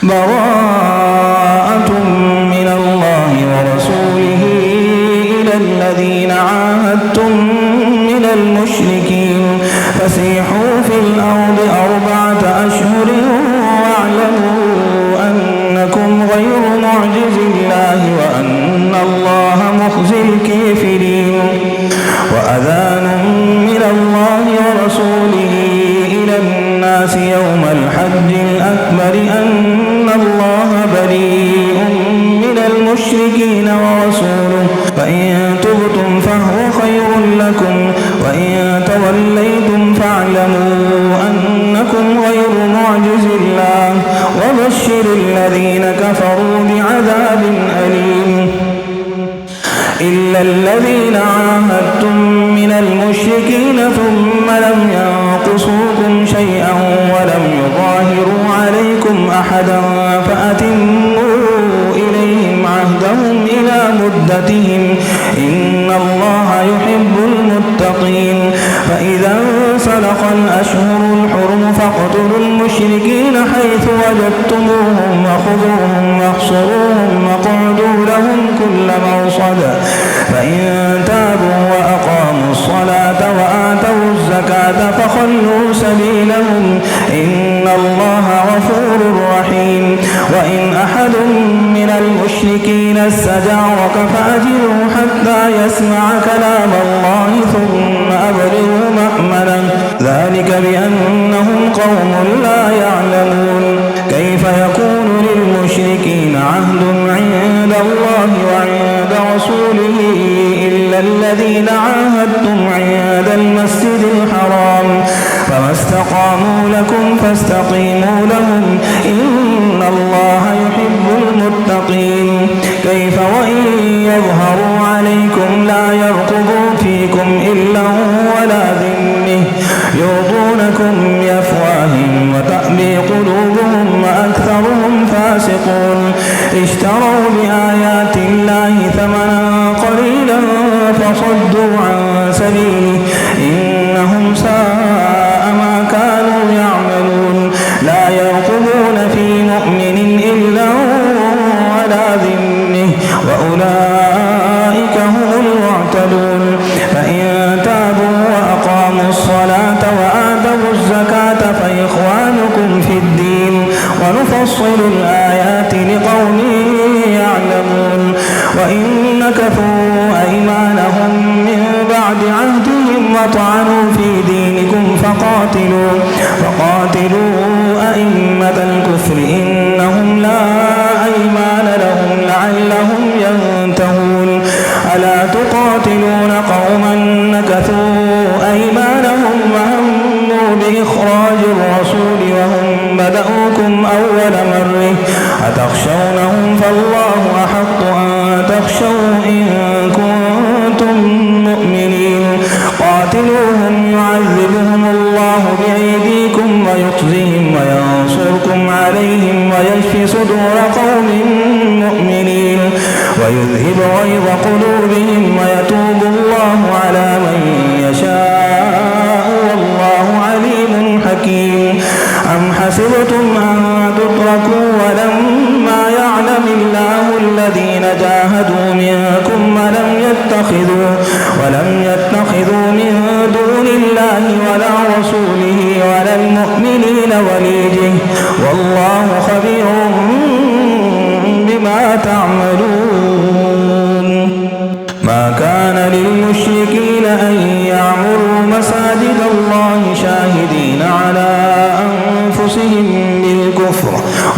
براءة من الله ورسوله إلى الذين عاهدتم من المشركين فسيحوا في الأرض 4 أشهر واعلموا أنكم غير معجز الله وأن الله مخزي الكافرين وأذان من الله ورسوله إلى الناس يوم الحج الأكبر أن الله بريء من المشركين ورسوله فإن تبتم فهو خير لكم وإن توليتم فاعلموا أنكم غير معجز الله وبشر الذين كفروا بعذاب أليم إلا الذين عاهدتم من المشركين ثم لم ينقصوكم شيئا ولم يظاهروا عليكم أحدا فأتموا إليهم عهدهم إلى مدتهم إن الله يحب المتقين فإذا انسلخ الأشهر الحرم فاقتلوا المشركين حيث وجدتموهم وخذوهم واحصروهم وقعدوا لهم كل مرصد فإن تابوا وأقاموا الصلاة وآتوا الزكاة فخلوا سبيلهم إن الله غفور رحيم وإن أحد من المشركين استجارك فأجره حتى يسمع كلام الله ثم أبلغه مأمنه ذلك بأنهم قوم لا يعلمون كيف يكون للمشركين عهد عند الله وعند رسوله إلا الذين عاهدتم عند المسجد الحرام فما استقاموا لكم فاستقيموا لهم إن الله يحب المتقين كيف وإن يظهروا عليكم لا يرقبوا فيكم إلا ولا ذمة يرضونكم بأفواههم وتأبي قلوبهم وأكثرهم فاسقون اشتروا بآيات الله ثمنا قليلا فصدوا عن سبيله إنهم ساء ما كانوا يعملون لا يرقبون في مؤمن إلا ولا ذمة وأولئك هم المعتدون فإن تابوا وأقاموا الصلاة وآتوا الزكاة فإخوانكم في الدين ونفصل الآيات لقوم يعلمون وإن نكثوا أيمانهم من بعد عهدهم وطعنوا في دينكم فقاتلوا أئمة الكفر إنهم لا أيمان لهم لعلهم ينتهون ألا تقاتلون قوما نكثوا أيمانهم وهموا بإخراج الرسول وهم بدأوكم أول مرة أتخشونهم فالله أحق أن تخشوا إن كنتم مؤمنين قاتلوهم يعذبهم الله بأيديكم ويخزيهم وينصركم عليهم ويشف صدور قوم مؤمنين ويذهب غيظ قلوبهم ويتوب الله على من يشاء والله عليم حكيم أم حسبتم أن تتركوا ولما يعلم الله الذين جاهدوا منكم ولم يتخذوا من دون الله ولا رسوله ولا المؤمنين وليجه والله خبير بما تعملون ما كان للمشركين أن يعمروا مساجد الله شاهدين على أنفسهم بالكفر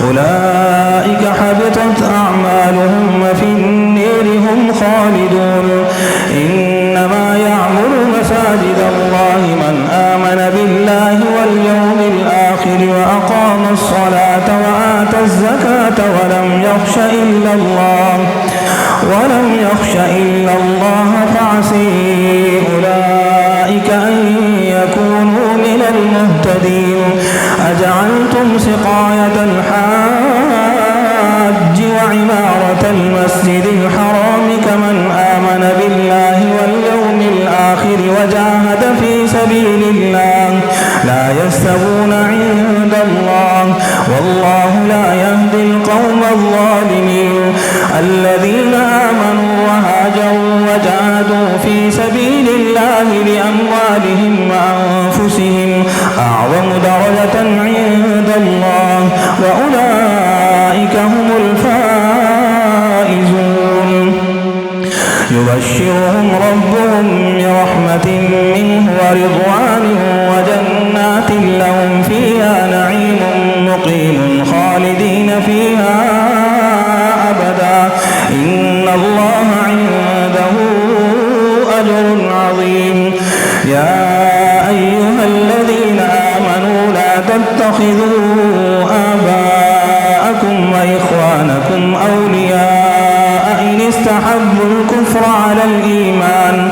أولئك حبطت أعمالهم وفي النير هم خالدون إنما يعمر مساجد الله من آمن بالله واليوم الآخر وأقام الصلاة وآتى الزكاة ولم يخش إلا الله فعسي أولئك أن يكونوا من المهتدين أجعلتم سقاية الحاج وعمارة المسجد الحرام كمن آمن بالله واليوم الآخر وجاهد في سبيل الله لا يستوون عند الله والله لا يهدي الذين آمنوا وهاجروا وجاهدوا في سبيل الله بأموالهم وأنفسهم أعظم درجة عند الله وأولئك هم الفائزون يبشرهم ربهم برحمة منه ورضوان وجنات لهم فيها نعيم مقيم خالدين فيها أبدا إن الله عنده أجر عظيم يا أيها الذين آمنوا لا تتخذوا آباءكم وإخوانكم أولياء إن استحبوا الكفر على الإيمان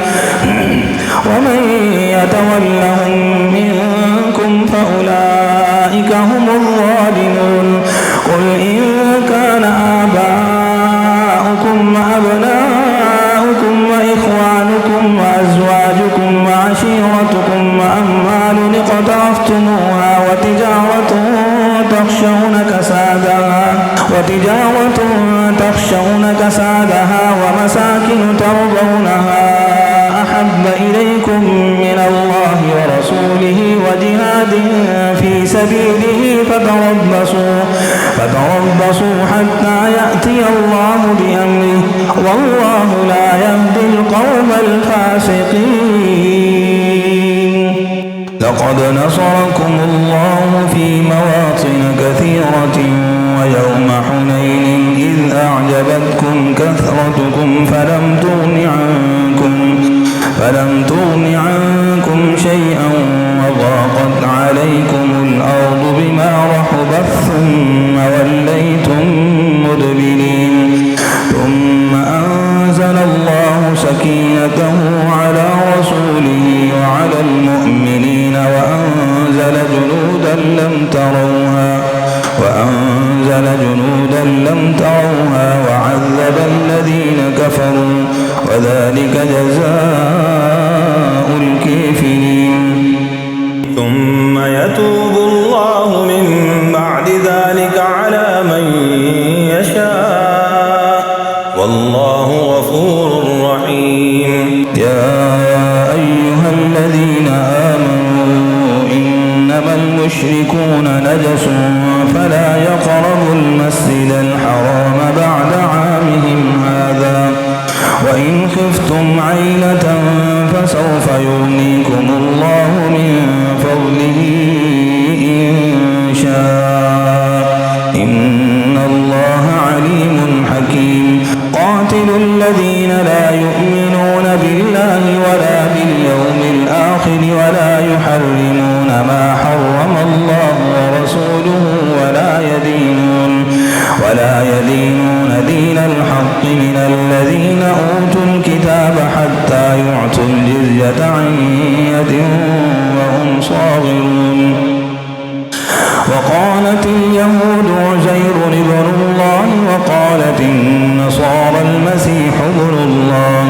ومن يتولهم منكم فأولئك هم الظالمون قل إن كان آباؤكم وأبناؤكم وإخوانكم وأزواجكم وعشيرتكم وأموال اقترفتموها وتجارة تخشون كسادها ومساكن ترضونها أحب إليكم من الله ورسوله وجهاد في سبيله فتربصوا حتى يأتي الله بأمره والله لا يهدي القوم الفاسقين لقد نصركم الله في مواطن كثيرة ويوم حنين إذ أعجبتكم كثرتكم فلم تغن عنكم شيئا وضاقت عليكم الأرض بما رحبت ثم وليتم مدبرين ثم أنزل الله سكينته على رسوله وعلى المؤمنين وأنزل جنودا لم تروها وعذب الذين كفروا وذلك جزاء الكافرين ثم يتوب الله من بعد ذلك على من يشاء والله غفور رحيم يا أيها الذين آمنوا إنما المشركون نجس فلا يقربوا المسجد الحرام بعد عامهم هذا وإن خفتم عيلة فسوف يغنيكم الله من فضله إن شاء إن الله عليم حكيم قاتلوا الذين لا يؤمنون بالله ولا باليوم الآخر ولا يحرمون ما حرم الله ورسوله ولا يدينون دين الحق من الذين أوتوا الكتاب حتى يعطوا الجزية عن يد وهم صاغرون وقالت اليهود عزير ابن الله وقالت النصارى المسيح ابن الله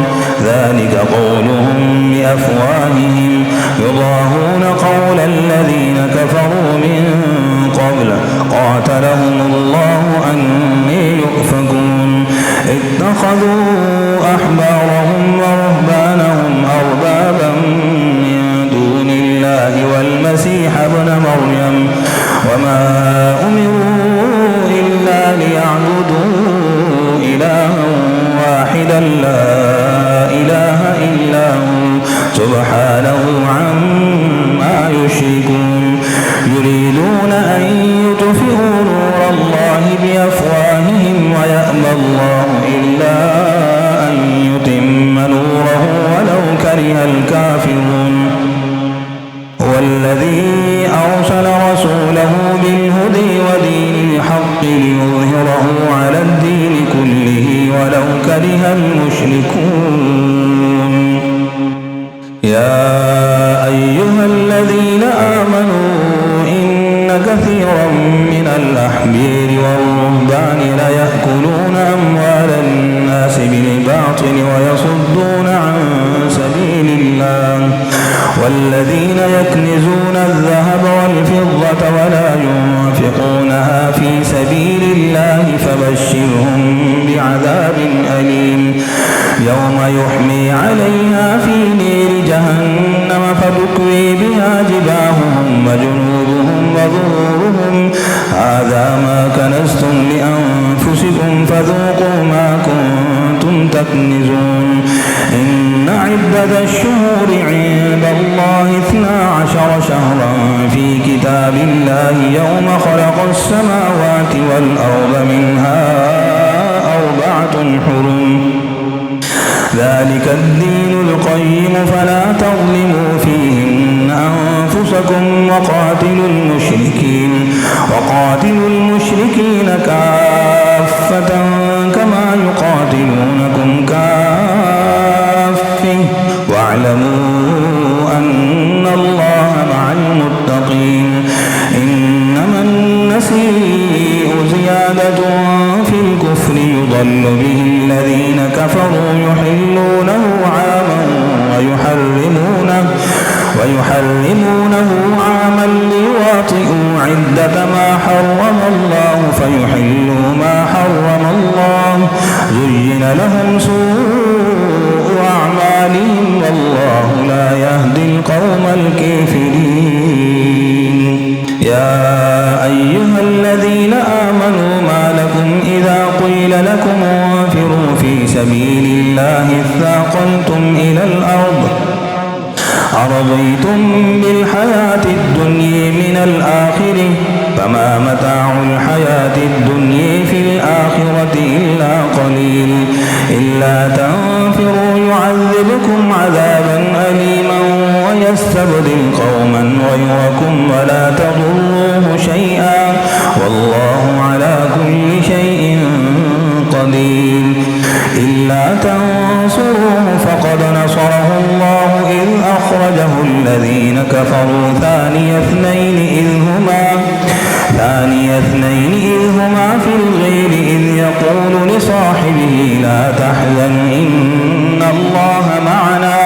ذلك قولهم بأفواههم يضاهون قول الذين كفروا من قبل قاتلهم الله أني يؤفكون اتخذوا أحبارهم ورهبانهم أربابا من دون الله والمسيح ابن مريم وما أمروا إلا ليعبدوا إلها واحدا لا إله إلا هو سبحانه عما يشركون يريدون أن يطفئوا نور الله بأفواههم ويأبى الله إلا أن يتم نوره ولو كره الكافرون هو الذي أرسل رسوله بالهدى ودين الحق ليظهره على الدين كله ولو كره المشركون يا أيها الذين آمنوا إن كثيرا من الأحبار والرهبان ليأكلون أموال الناس بالباطل ويصدون عن سبيل الله والذين يكنزون الذهب والفضة ولا ينفقونها في سبيل الله فبشرهم بعذاب عذاب أليم يوم يحمي عليها في نير جهنم فتكوي بها جباههم وجنوبهم وظهورهم هذا ما كنزتم لأنفسكم فذوقوا ما كنتم تكنزون إن عدة الشهور عند الله 12 شهرا في كتاب الله يوم خلق السماوات والأرض منها 4 حرم ذلك الدين القيم فلا تظلموا فيهن أنفسكم وقاتلوا المشركين كافة كما يقاتلونكم كافة واعلموا أن الله مع المتقين إنما النسيء زيادة في الكفر يضل به الذين كفروا يحلونه عاما ويحرمونه عاما ليواطئوا عدة ما حرم الله فيحلوا ما حرم الله زين لهم سوء أعمالهم والله لا يهدي القوم الكافرين يا أيها الذين آمنوا ما لكم إذا قيل لكم انفروا في سبيل الله اثاقلتم إلى الأرض أرضيتم بالحياة الدنيا من الآخرة فما متاع الحياة الدنيا في الآخرة إلا قليل إلا تنفروا يعذبكم عذابا أليما ويستبدل قوما غيركم ولا تضروه شيئا والله على كل شيء قدير إلا تنصروه فقد نصره الله إذ أخرجه الذين كفروا ثاني اثنين إذ هما في الغير إذ يقول لصاحبه لا تحزن إن الله معنا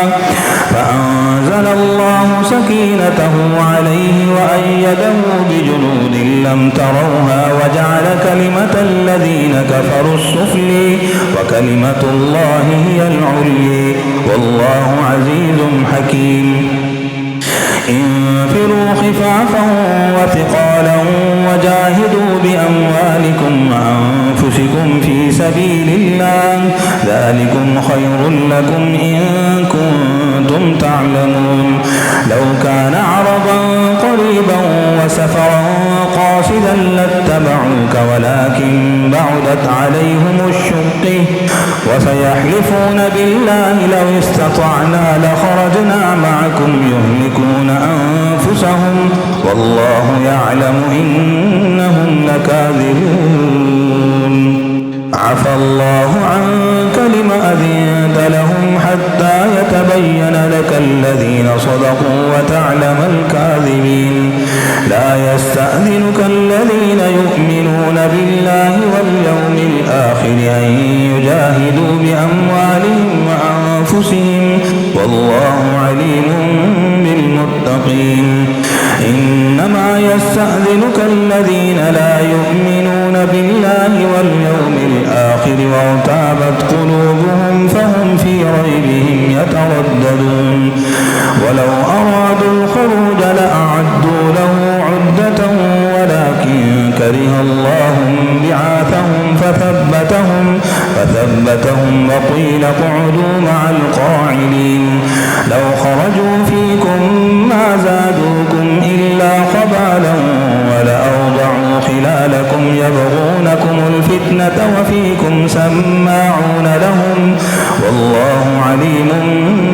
فأنزل الله سكينته عليه وأيده بجنود لم تروها وجعل كلمة الذين كفروا السفلي وكلمة الله هي العليا والله عزيز حكيم انفروا خفافا وثقالا وجاهدوا بأموالكم وأنفسكم في سبيل الله ذلكم خير لكم إن كنتم تعلمون لو كان عرضا قريبا وسفرا قاصدا لاتبعوك ولكن بعدت عليهم الشقة وسيحلفون بالله لو استطعنا لخرجنا معكم يهلكون أنفسهم والله يعلم إنهم لكاذبون عفى الله عنك لم أذنت لهم حتى يتبين لك الذين صدقوا وتعلم الكاذبين لا يستأذنك الذين يؤمنون بالله واليوم الآخر أن يجاهدوا بأموالهم وأنفسهم والله عليم بالمتقين إنما يستأذنك الذين لا يؤمنون بالله واليوم الآخر وارتابت قلوبهم فهم في ريبهم يترددون ولو أرادوا الخروج لأعدوا له عدة ولكن كره الله بعاثهم فثبتهم وقيل اقعدوا مع القاعدين لو خرجوا فيكم ما زادوكم إلا خبالا ولأوضعوا خلالكم يبغونكم الفتنة وفيكم سماعون لهم والله عليم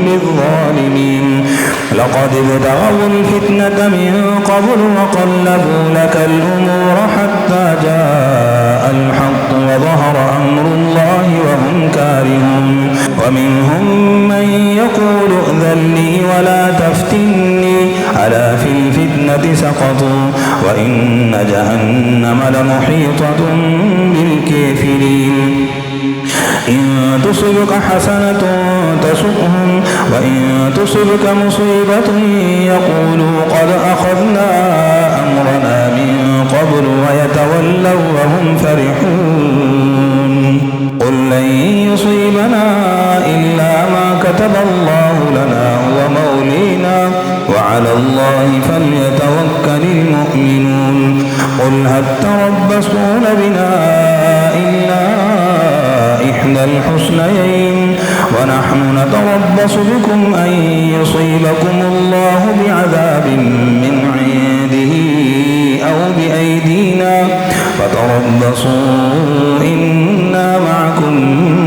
بالظالمين لقد ابتغوا الفتنة من قبل وقلبوا لك الأمور حتى جاء الحق وظهر أمر الله وهم كارهون ومنهم من يقول ائذن لي ولا تفتني ألا في الفتنة سقطوا وإن جهنم لمحيطة بالكافرين إن تصبك حسنة تسؤهم وإن تصبك مصيبة يقولوا قد أخذنا أمرنا من قبل ويتولوا وهم فرحون قل لن يصيبنا إلا ما كتب الله لنا هو مولينا وعلى الله فليتوكل المؤمنون قل هل تربصون بنا إلا إحدى الحسنيين ونحن نتربص بكم أن يصيبكم الله بعذاب من عنده أو بأيدينا فتربصوا إنا معكم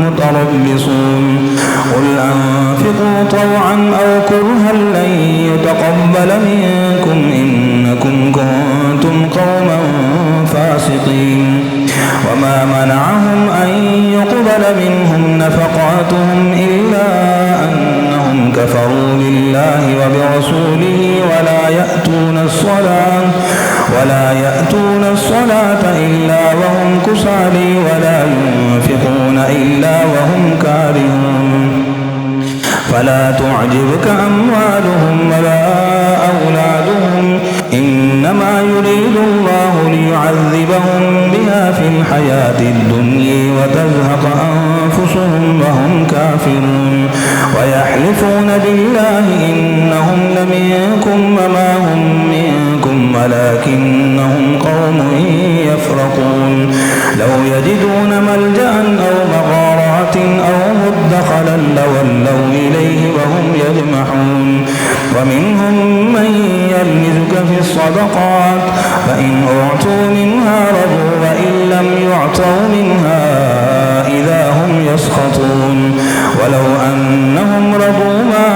متربصون قل أنفقوا طوعا أو كرها لن يتقبل منكم إنكم كنتم قوما فاسقين وما منعهم أن يقبل منهم نفقاتهم إلا أنهم كفروا بالله وبرسوله ولا يأتون الصلاة إلا وهم كسالى ولا ينفقون إلا وهم كارهون فلا تعجبك أموالهم ولا أولادهم إنما يريد الله ليعذبهم بها في الحياة الدنيا وتزهق أنفسهم وهم كافرون ويحلفون بالله إنهم لمنكم وما هم منكم ولكنهم قوم يفرقون لو يجدون ملجأ أو مغارات أو مدخلا لولوا إليه وهم يجمحون ومنهم من يلمزك في الصدقات فإن أعطوا منها رضوا وإن لم يعطوا منها إذا هم يسخطون ولو أنهم رضوا ما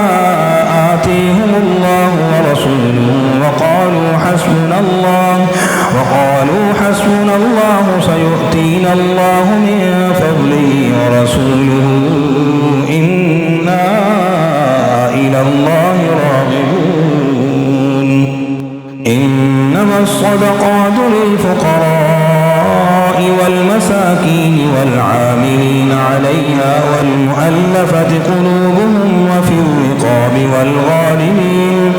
آتيهم الله ورسوله وقالوا حسبنا الله سيؤتينا الله من فضله ورسوله إنا إلى الله راغبون إنما الصدقات للفقراء والمساكين والعاملين عليها والمؤلفة قلوبهم وفي الرقاب والغارمين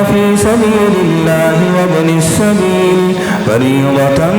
وفي سبيل الله وابن السبيل فريضة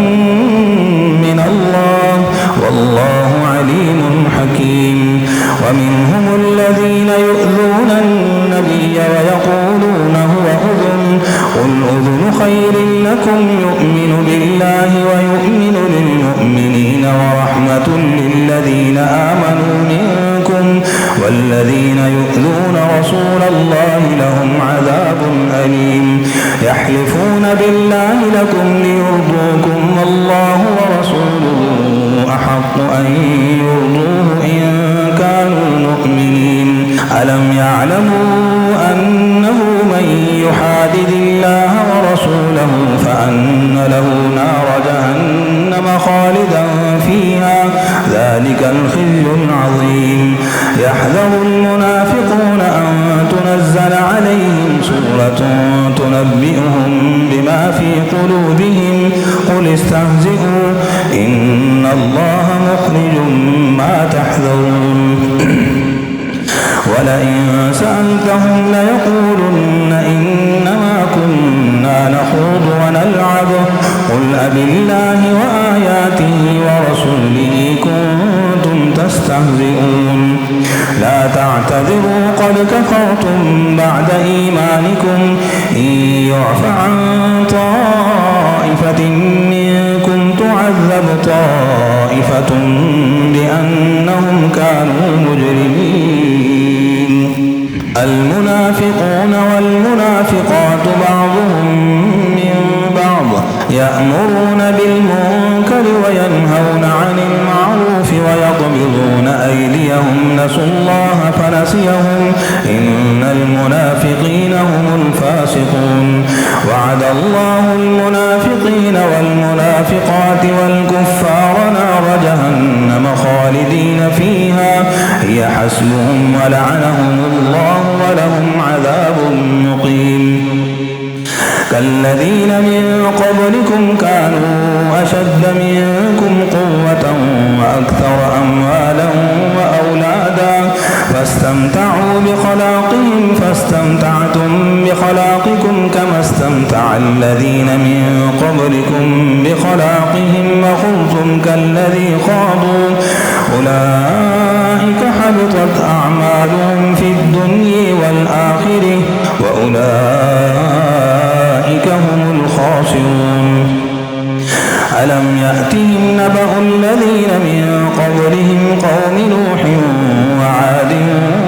من الله والله عليم حكيم ومنهم الذين يؤذون النبي ويقولون هو أذن قل أذن خير لكم يؤمن بالله ويؤمن للمؤمنين ورحمة للذين آمنوا منكم والذين يؤذون رسول الله لهم عذاب أليم يحلفون بالله لكم ليرضوكم والله ورسوله أحق أن يرضوه إن كانوا مؤمنين ألم يعلموا أنه من يحادد الله ورسوله فأن له نار جهنم خالدا فيها ذلك الخزي العظيم يحذر المنافقون أن تنزل عليهم سورة تنبئهم بما في قلوبهم قل استهزئوا إن الله مخرج ما تحذرون ولئن سألتهم ليقولن إنما كنا نخوض ونلعب قل أبالله وآياته ورسوله كنتم تستهزئون لا تعتذروا قد كفرتم بعد إيمانكم إن يعف عن طائفة منكم تعذب طائفة بأنهم كانوا مجرمين المنافقون والمنافقات بعضهم من بعض يأمرون بالمنكر وينهون عن المعروف ويقبضون أيديهم نسوا الله فنسيهم إن المنافقين هم الفاسقون وعد الله المنافقين والمنافقات والكفار نار جهنم خالدين فيها هي حسبهم ولعنهم الله ولهم عذاب مقيم كالذين من قبلكم كانوا أشد منكم قوة وأكثر أموالا وأولادا فاستمتعوا بخلاقهم فاستمتعتم بخلاقكم كما استمتع الذين من قبلكم بخلاقهم وخضتم خاضوهم كالذي خاضوا أولئك حبطت أعمالهم في الدنيا والآخرة وأولئك هم الخاسرون. ألم يأتهم نبأ الذين من قبلهم قوم نوح وعاد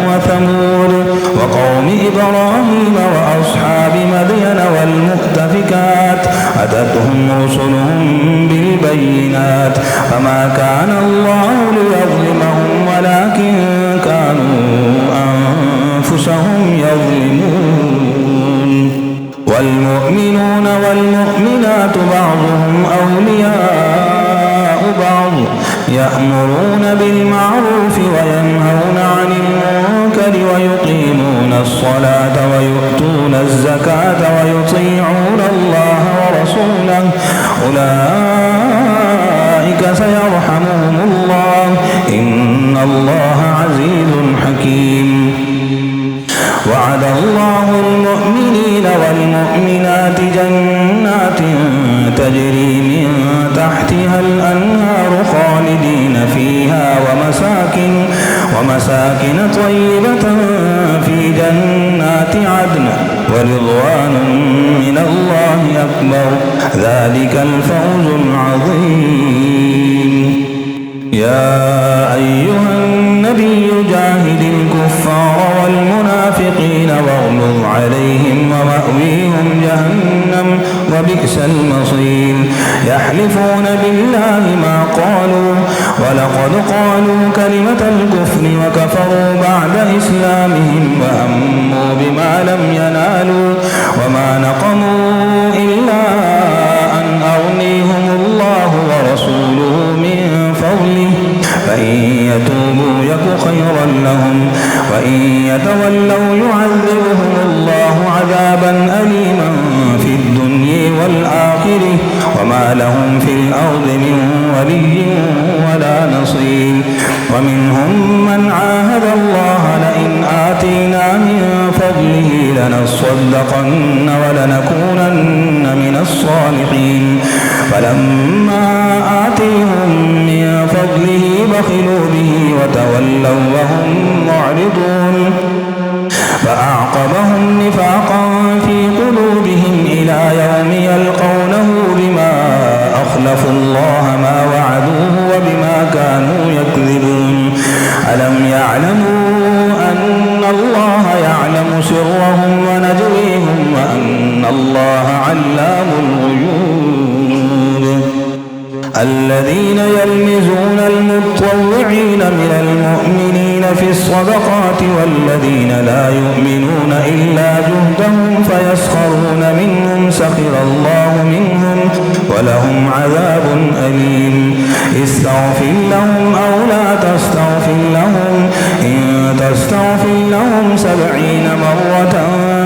وثمود وقوم إبراهيم وأصحاب مدين والمؤتفكات أتتهم رسلهم بالبينات فما كان الله ليظلمهم ولكن كانوا أنفسهم يظلمون. والمؤمنون والمؤمنات بعضهم أولياء بعض يأمرون بالمعروف وينهون عن المنكر ويقيمون الصلاة ويؤتون الزكاة ويطيعون الله ورسوله أولئك سيرحمهم الله إن الله عزيز حكيم. وعد الله المؤمنين والمؤمنات جنات تجري من تحتها الأنهار خالدين فيها ومساكن طيبة في جنات عدن ورضوان من الله أكبر ذلك الفوز العظيم. يا أيها النبي جاهد الكفار والمنافقين واغلظ عليهم ومأويهم جهنم وبئس المصير. يحلفون بالله ما قالوا ولقد قالوا كلمة الكفر وكفروا بعد إسلامهم وهموا بما لم ينالوا وما نقموا إلا أن أغنيهم الله ورسوله من فضله فإن يتوبوا يك خيرا لهم وإن يتولوا يعذبهم الله عذابا أليما في الدنيا والآخرة وما لهم في الأرض من ولي ولا نصير. ومنهم من عاهد الله لئن آتينا من فضله لنصدقن ولنكونن من الصالحين فلما آتيهم من فضله بخلوا به وتولوا وهم معرضون فأعقبهم نفاقا في قلوبهم إلى يوم يلقونه بما أخلفوا الله ما وعدوه وبما كانوا يكذبون. ألم يعلموا أن الله يعلم سرهم ونجويهم وأن الله علام الغيوب. الذين يلمزون المتطوعين من المؤمنين في الصدقات والذين لا يؤمنون إلا جهدهم فيسخرون منهم سخر الله منهم ولهم عذاب أليم. استغفر لهم أو لا تستغفر لهم إن تستغفر لهم 70 مرة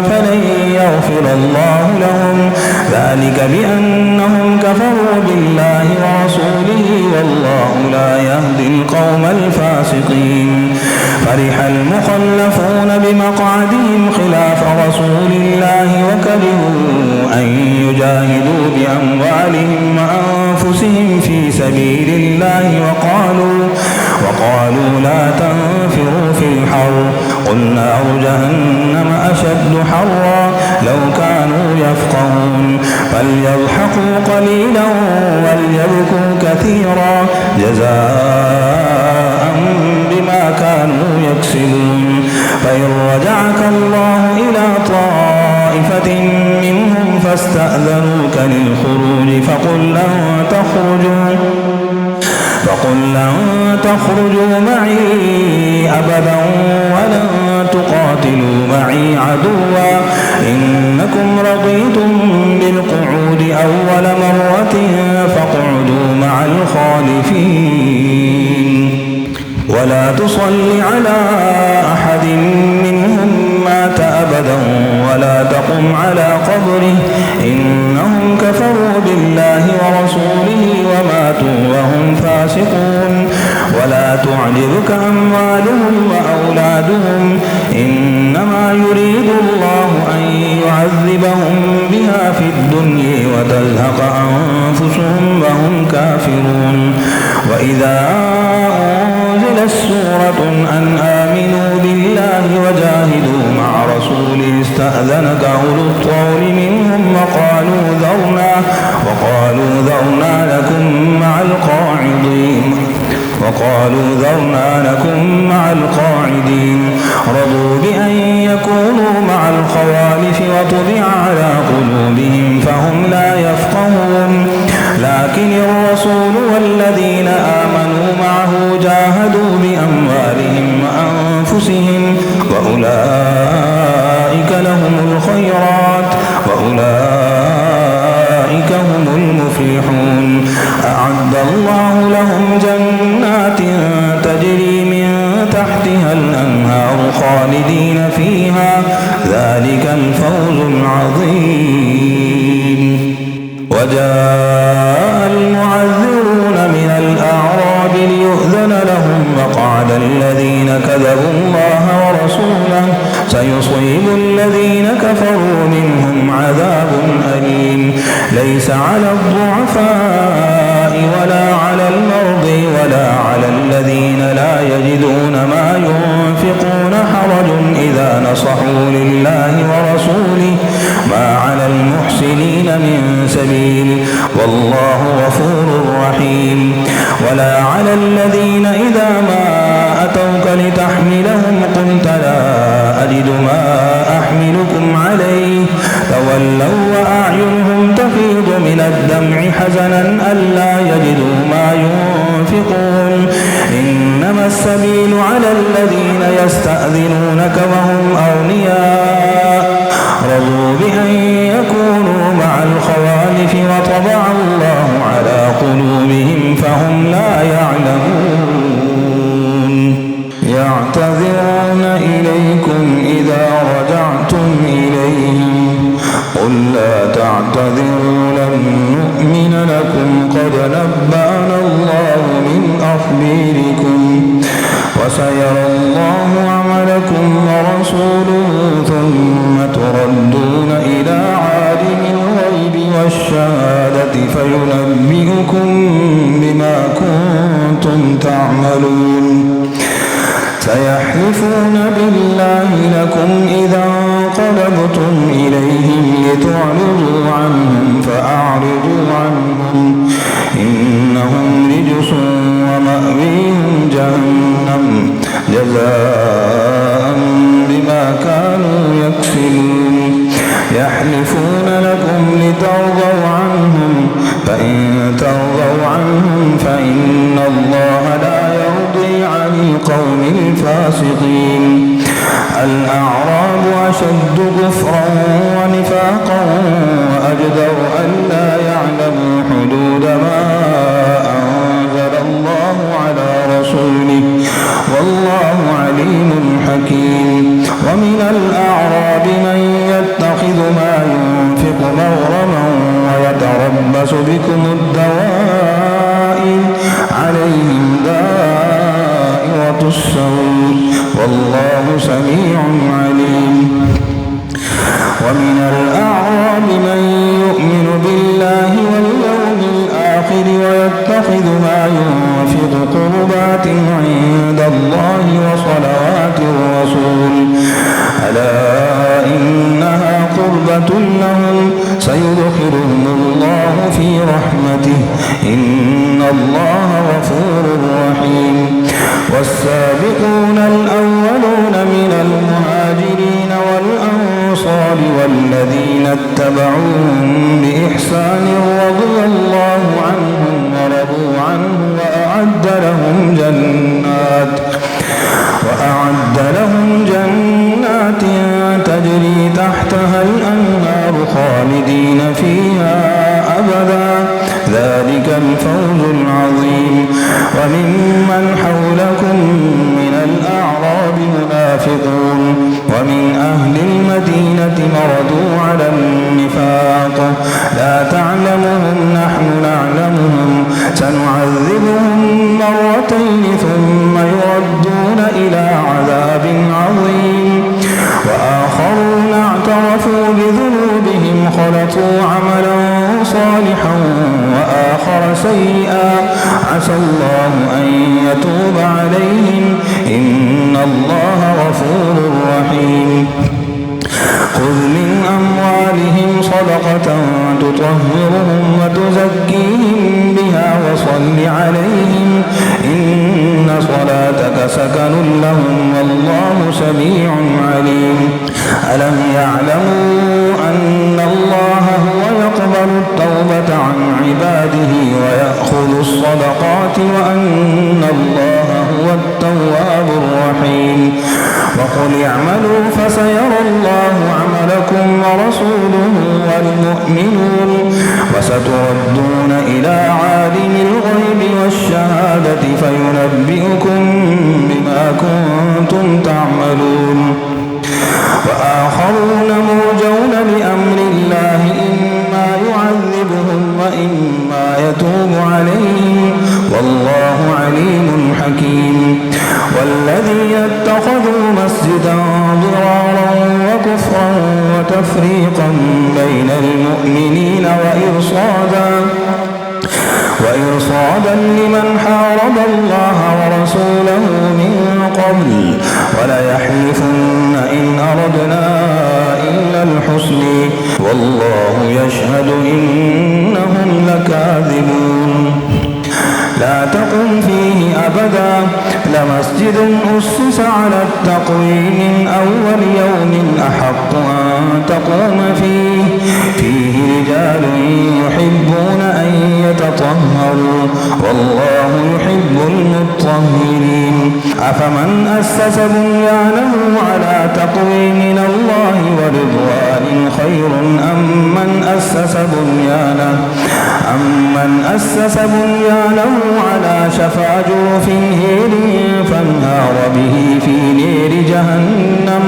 فلن يغفر الله لهم ذلك بأنهم كفروا بالله ورسوله والله لا يهدي القوم الفاسقين. فرح المخلفون بمقعدهم خلاف رسول الله وكرهوا أن يجاهدوا بأموالهم وأنفسهم في سبيل الله وقالوا لا تنفروا في الحر قل نار جهنم أشد حرا لو كانوا يفقهون فليضحكوا قليلا وليبكوا كثيرا جزاء بما كانوا يكسبون. فإن رجعك الله إلى طائفة منهم فاستأذنوك للخروج فقل لن تخرجوا معي أبدا ولن تقاتلوا معي عدوا إنكم رضيتم بالقعود أول مرة فاقعدوا مع الخالفين ولا تصل على أحد منهم مات أبدا ولا تقم على قبره إنهم كفروا بالله ورسوله وماتوا وهم فاسقون. ولا تعجبك أموالهم وأولادهم إنما يريد الله أن ليعذبهم بها في الدنيا وتزهق أنفسهم وهم كافرون. وإذا أنزلت سورة أن آمنوا بالله وجاهدوا مع رسوله استأذنك أولو الطول منهم وقالوا ذرنا لكم مع القاعدين رضوا بأن يكونوا مع الخوالف وطبع على قلوبهم فهم لا يفقهون. لكن الرسول والذين آمنوا معه جاهدوا بأموالهم وأنفسهم وأولئك لهم الخيرات وأولئك هم المفلحون. أعد الله لهم جنات تجري من تحتها الأنهار خالدين فيها ذلك الفوز العظيم. وجاء المعذرون من الأعراب ليؤذن لهم وقعد الذين كذبوا الله ورسوله سيصيب الذين كفروا منهم عذاب أليم. ليس على الضعفاء ولا على المرضى ولا على الذين لا يجدون ما ينفقون حرج إذا نصحوا لله ورسوله ما على المحسنين من سبيل والله غفور رحيم. ولا على الذين إذا ما أتوك لتحملهم قلت لا أجد ما أحملكم عليه تولوا وأعينهم تفيض من الدمع حزنا ألا يجدوا ما ينفقون. إنما السبيل على الذين يستأذنونك وهم أغنياء رضوا بأن يكونوا مع الخوالف وطبع الله على قلوبهم فهم لا يعلمون. يعتذرون إليكم إذا رجعتم إليهم قل لا تعتذروا لن نؤمن لكم قد نبأنا الله من أخبيركم وسيرى الله عملكم ورسوله ثم تردون إلى عالم الغيب والشهادة فينبئكم بما كنتم تعملون. سيحلفون بالله لكم إذا انقلبتم إليهم لتعرضوا عنهم فأعرضوا عنهم إنهم رجس ومأويهم جهنم جزاء بما كانوا يكسبون. يحلفون لكم لترضوا عنهم فإن ترضوا عنهم فإن الله لا يرضي عن القوم الفاسقين. الأعراب أشد كفرا ونفاقا وأجدر ألا يعلموا حدود ما أنزل الله على رسوله والله عليم حكيم. ومن الأعراب من يتخذ ما ينفق مغرما ويتربص بكم الدوائر عليهم دائرة السوء والله سميع عليم. ومن الأعراب من يؤمن بالله واليوم الآخر ويتخذ ما ينفق قربات عند الله وصلوات الرسول ألا إنها قربة لهم سيدخلهم الله في رحمته إن الله غفور رحيم. والسابقون الأولون من المهاجرين والأنصار والذين اتبعوهم بإحسان رضي الله عنهم ورضوا عنه وأعد لهم جنات تجري تحتها الأنهار خالدين فيها أبدا ذلك الفوز العظيم. وممن حولكم من الأعراب منافقون ومن أهل المدينة مردوا على النفاق لا تعلمهم نحن نعلمهم سنعذبهم مرتين ثم يردون إلى عذاب عظيم. وآخرون اعترفوا بذنوبهم اختلطوا عملا صالحا وآخر سيئا عسى الله أن يتوب عليهم إن الله غفور رحيم. خذ من أموالهم صدقة تطهرهم وتزكيهم بها وصل عليهم إن صلاتك سكن لهم والله سميع عليم. ألم يعلموا أن الله هو يقبل التوبة عن عباده ويأخذ الصدقات وأن الله هو التواب الرحيم. وقل اعملوا فسيرى الله عملكم ورسوله والمؤمنون وستردون إلى عالم الغيب والشهادة فينبئكم بما كنتم تعملون. وآخرون مرجون لأمر الله إما يعذبهم وإما يتوب عليهم والله عليم حكيم. والذين اتخذوا مسجدا ضرارا وكفرا وتفريقا بين المؤمنين وإرصادا لمن حارب الله ورسوله من قبل وليحلفن إن أردنا إلا الحسن والله يشهد إنهم لكاذبون. لا تقم فيه أبدا لمسجد أسس على التقوى من أول يوم أحق أن تقوم فيه رجال يحبون أن يتطهروا والله يحب المطهرين. أفمن أسس بنيانه على تقوى من الله ورضوان خير أم من أسس بنيانه على شفا جرف هير فانهار به في نير جهنم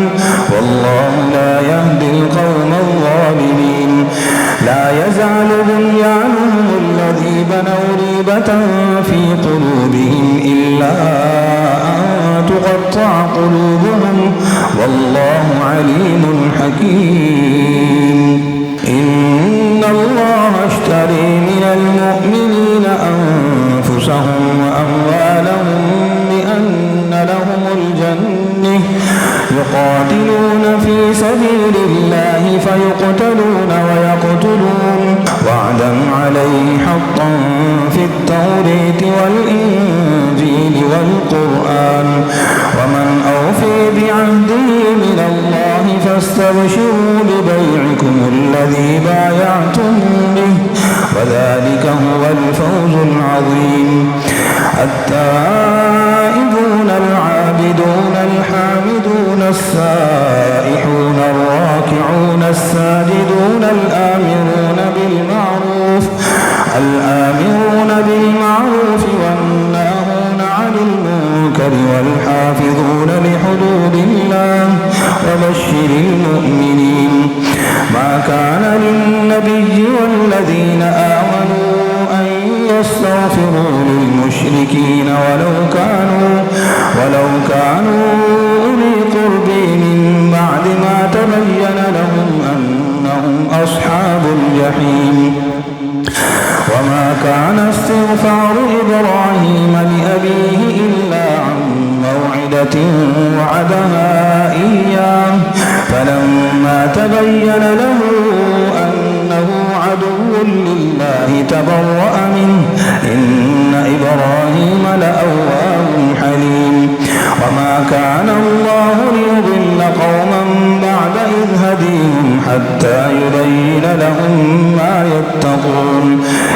والله لا يهدي القوم الظالمين. لا يزال بنيانهم الذي بنوا ريبة في قلوبهم إلا أن تقطع قلوبهم والله عليم حكيم. إن الله اشتري من المؤمنين أنفسهم وأموالهم بأن لهم الجنة يقاتلون في سبيل الله فيقتلون ويقتلون وعدا عليه حقا في التوراة والإنجيل والقرآن ومن أوفي بعهده من الله فاستبشروا ببيعكم الذي بايعتم به وذلك هو الفوز العظيم. التائبون العابدون الحامدون السائحون الراكعون الساجدون الآمرون بالمعروف والناهون عن المنكر والحافظون لحدود الله وبشر المؤمنين. ما كان للنبي والذين آمنوا أن يستغفروا للمشركين ولو كانوا أولي قرب من بعد ما تبين لهم أنهم أصحاب الجحيم. وما كان استغفار إبراهيم لأبيه إلا عن موعدة وعدها إياه فلما تبين له أنه عدو لله تبرأ منه إن إبراهيم لأواه حليم. وما كان الله ليضل قوما بعد إذ هديهم حتى يبين لهم ما يتقون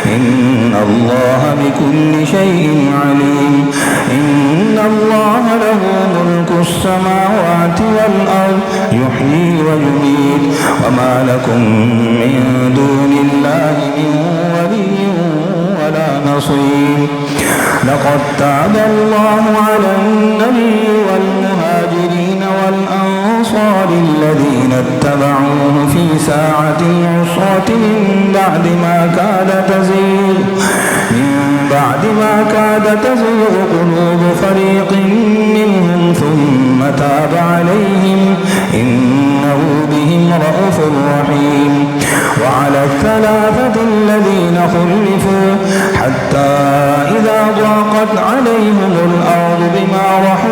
إن الله بكل شيء عليم. إن الله له ملك السماوات والأرض يحيي ويميت وما لكم من دون الله من ولي ولا نصير. لقد تاب الله على النبي والمهاجرين والأنصار الذين اتبعوه في ساعة العسرة من بعد ما كاد تزيغ قلوب فريق منهم ثم تاب عليهم إنه بهم رءوف رحيم.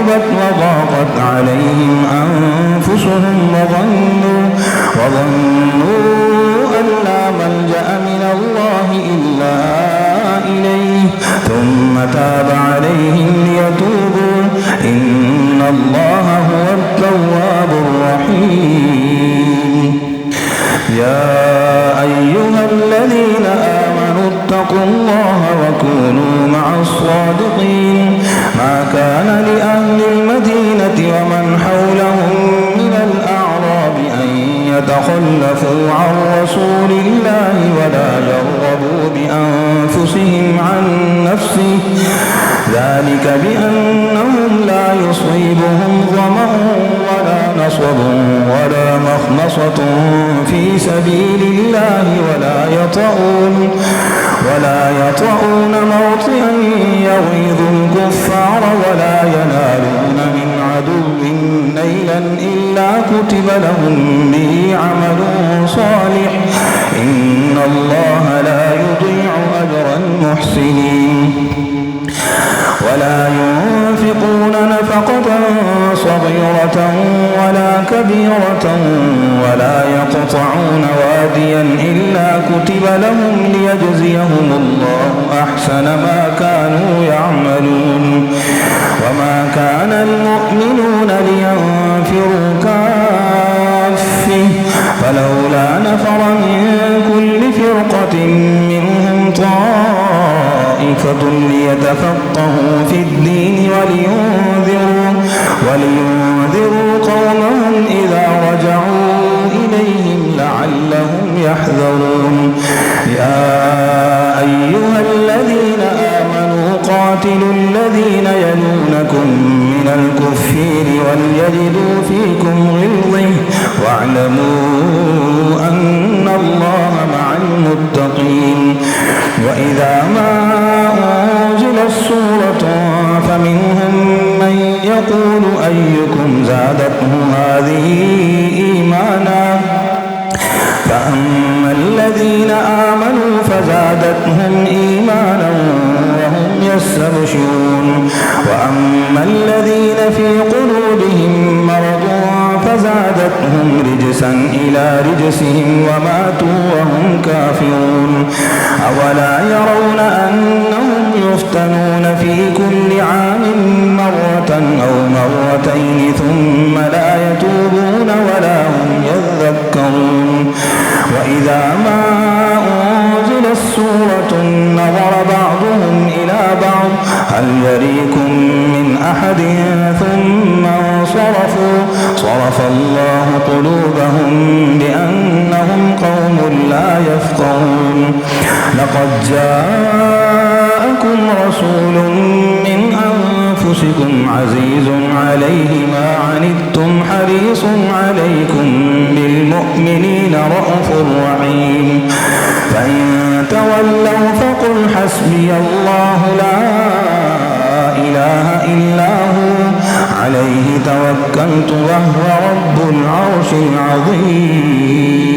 كذبت وضاقت عليهم أنفسهم وظنوا أن لا ملجأ من الله إلا إليه ثم تاب عليهم ليتوبوا إن الله هو التواب الرحيم يا أيها الذين آمنوا اتقوا الله وكونوا مع الصادقين ما كان لأهل المدينة ومن حولهم من الأعراب أن يتخلفوا عن رسول الله ولا يرغبوا بأنفسهم عن نفسه ذلك بأنهم لا يصيبهم ظمأ ولا نصب ولا مخمصة في سبيل الله ولا يطؤون موطئا يغيظ الكفار ولا ينالون من عدو نيلا إلا كتب لهم به عمل صالح إن الله لا يضيع أجر المحسنين ولا ينفقون نفقة صغيرة ولا كبيرة ولا يقطعون واديا إلا كتب لهم ليجزيهم الله أحسن ما كانوا يعملون وما كان المؤمنون لينفروا كافة فلولا نفر من كل فرقة منهم طائفة ليتفقهوا في الدين ولينذروا قومهم إذا رجعوا إليهم لعلهم يحذرون يا أيها الذين آمنوا قاتلوا الذين يلونكم من الكفار وليجدوا فيكم غلظة واعلموا أن الله مع المتقين وإذا ما أنزلت سورة فمنهم من يقول أيكم زادته هذه إيمانا فأما الذين آمنوا فزادتهم إيمانا وهم يستبشرون وأما الذين في قلوبهم مرض فزادتهم رجسا إلى رجسهم وماتوا وهم كافرون أولا يرون أنهم يفتنون في كل عام مرة أو مرتين ثم لا يتوبون ولا هم يذكرون وإذا ما أنزلت سورة نظر بعضهم إلى بعض هل يريكم من أحد ثم انصرفوا صرف الله قلوبهم بأنهم قوم لا يفقهون لقد جاءكم رسول من أنفسكم عزيز عليه ما عنتم حريص عليكم بالمؤمنين رءوف رحيم فإن تولوا فقل حسبي الله لا إله إلا هو عليه توكلت وهو رب العرش العظيم